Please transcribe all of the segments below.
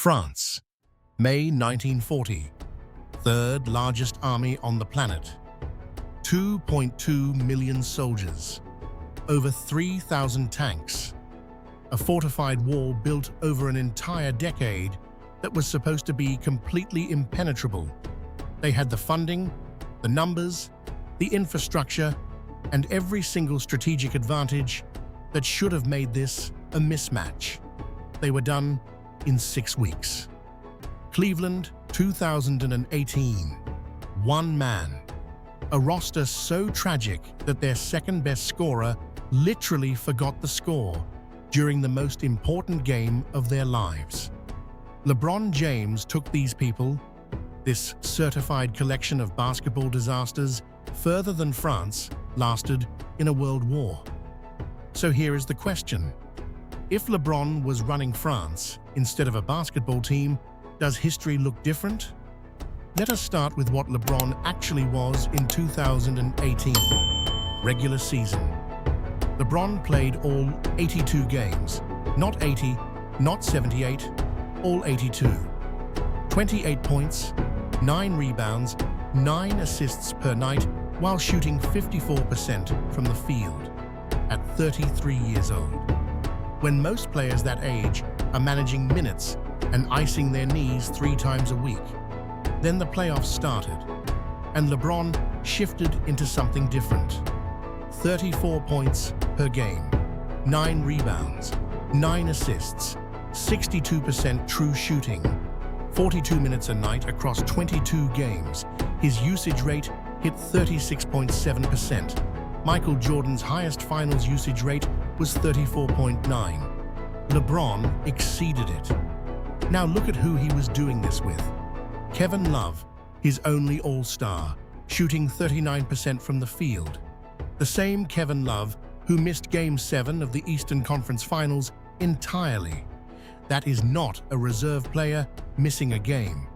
France, May 1940, third largest army on the planet. 2.2 million soldiers, over 3,000 tanks, a fortified wall built over an entire decade that was supposed to be completely impenetrable. They had the funding, the numbers, the infrastructure, and every single strategic advantage that should have made this a mismatch. They were done in 6 weeks. Cleveland, 2018. One man. A roster so tragic that their second-best scorer literally forgot the score during the most important game of their lives. LeBron James took these people, this certified collection of basketball disasters, further than France lasted in a world war. So here is the question. If LeBron was running France instead of a basketball team, does history look different? Let us start with what LeBron actually was in 2018. Regular season. LeBron played all 82 games. Not 80, not 78, all 82. 28 points, 9 rebounds, 9 assists per night, while shooting 54% from the field at 33 years old. When most players that age are managing minutes and icing their knees 3 times a week. Then the playoffs started, and LeBron shifted into something different. 34 points per game, 9 rebounds, 9 assists, 62% true shooting, 42 minutes a night across 22 games. His usage rate hit 36.7%. Michael Jordan's highest finals usage rate was 34.9. LeBron exceeded it. Now look at who he was doing this with. Kevin Love, his only all-star, shooting 39% from the field. The same Kevin Love who missed Game 7 of the Eastern Conference Finals entirely. That is not a reserve player missing a game.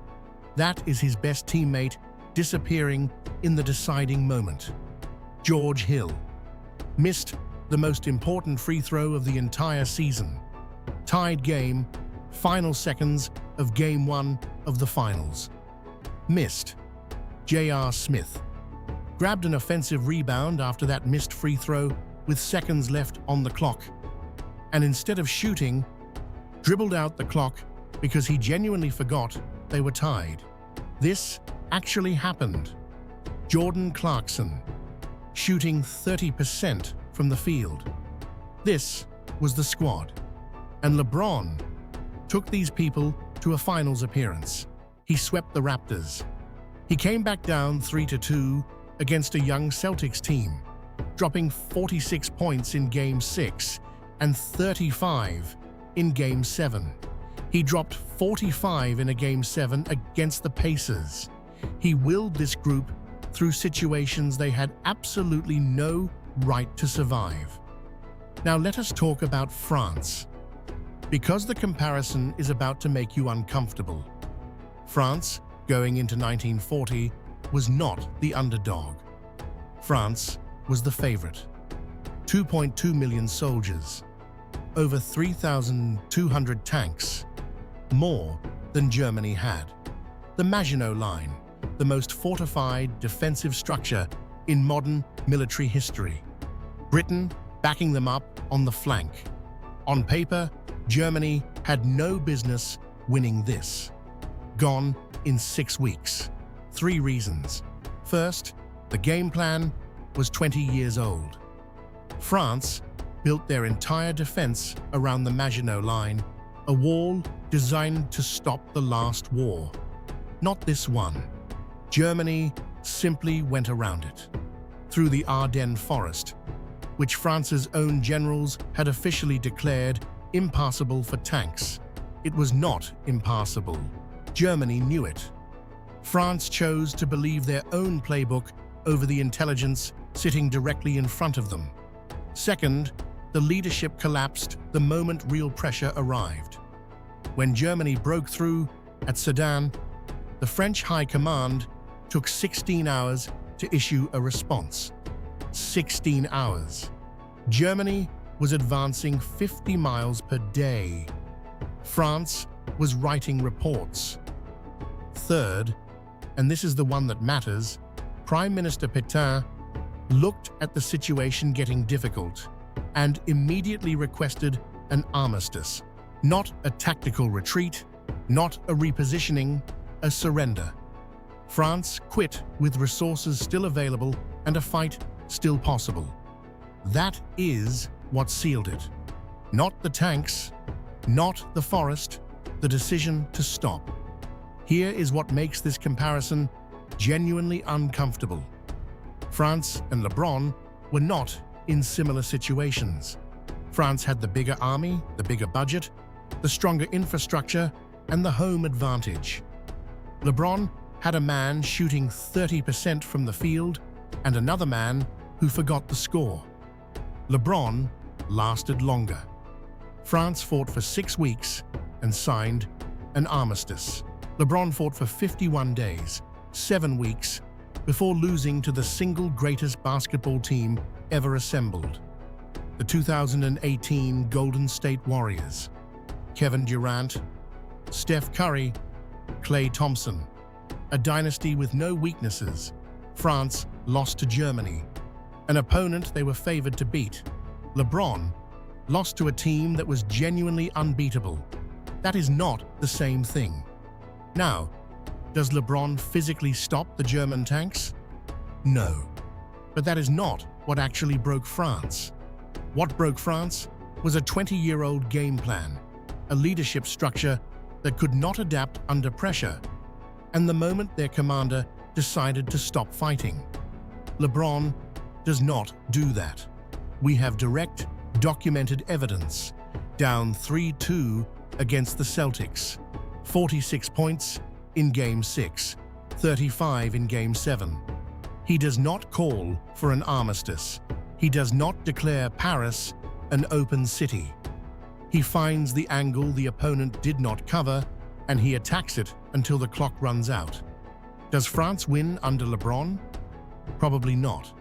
That is his best teammate disappearing in the deciding moment. George Hill missed the most important free throw of the entire season. Tied game, final seconds of Game 1 of the finals. Missed. J.R. Smith grabbed an offensive rebound after that missed free throw with seconds left on the clock, and instead of shooting, dribbled out the clock because he genuinely forgot they were tied. This actually happened. Jordan Clarkson shooting 30% from the field. This was the squad. And LeBron took these people to a finals appearance. He swept the Raptors. He came back down 3-2 against a young Celtics team, dropping 46 points in Game 6 and 35 in Game 7. He dropped 45 in a Game 7 against the Pacers. He willed this group through situations they had absolutely no right to survive. Now let us talk about France, because the comparison is about to make you uncomfortable. France, going into 1940, was not the underdog. France was the favorite. 2.2 million soldiers, over 3,200 tanks, more than Germany had. The Maginot Line, the most fortified defensive structure in modern military history. Britain backing them up on the flank. On paper, Germany had no business winning this. Gone in 6 weeks. 3 reasons. First, the game plan was 20 years old. France built their entire defense around the Maginot Line, a wall designed to stop the last war. Not this one. Germany simply went around it, through the Ardennes forest, which France's own generals had officially declared impassable for tanks. It was not impassable. Germany knew it. France chose to believe their own playbook over the intelligence sitting directly in front of them. Second, the leadership collapsed the moment real pressure arrived. When Germany broke through at Sedan, the French High Command took 16 hours to issue a response. 16 hours. Germany was advancing 50 miles per day. France was writing reports. Third, and this is the one that matters, Prime Minister Pétain looked at the situation getting difficult and immediately requested an armistice. Not a tactical retreat, not a repositioning, a surrender. France quit with resources still available and a fight still possible. That is what sealed it. Not the tanks, not the forest, the decision to stop. Here is what makes this comparison genuinely uncomfortable. France and LeBron were not in similar situations. France had the bigger army, the bigger budget, the stronger infrastructure, and the home advantage. LeBron had a man shooting 30% from the field and another man who forgot the score. LeBron lasted longer. France fought for 6 weeks and signed an armistice. LeBron fought for 51 days, 7 weeks, before losing to the single greatest basketball team ever assembled, the 2018 Golden State Warriors. Kevin Durant, Steph Curry, Klay Thompson. A dynasty with no weaknesses. France lost to Germany, an opponent they were favored to beat. LeBron lost to a team that was genuinely unbeatable. That is not the same thing. Now, does LeBron physically stop the German tanks? No. But that is not what actually broke France. What broke France was a 20-year-old game plan, a leadership structure that could not adapt under pressure, and the moment their commander decided to stop fighting. LeBron does not do that. We have direct, documented evidence. Down 3-2 against the Celtics. 46 points in Game 6, 35 in Game 7. He does not call for an armistice. He does not declare Paris an open city. He finds the angle the opponent did not cover, and he attacks it until the clock runs out. Does France win under LeBron? Probably not.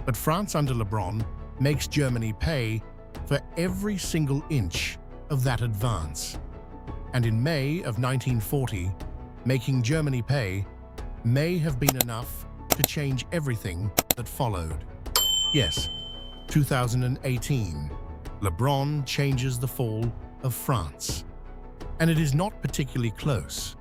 But France under LeBron makes Germany pay for every single inch of that advance. And in May of 1940, making Germany pay may have been enough to change everything that followed. Yes, 2018, LeBron changes the fall of France. And it is not particularly close.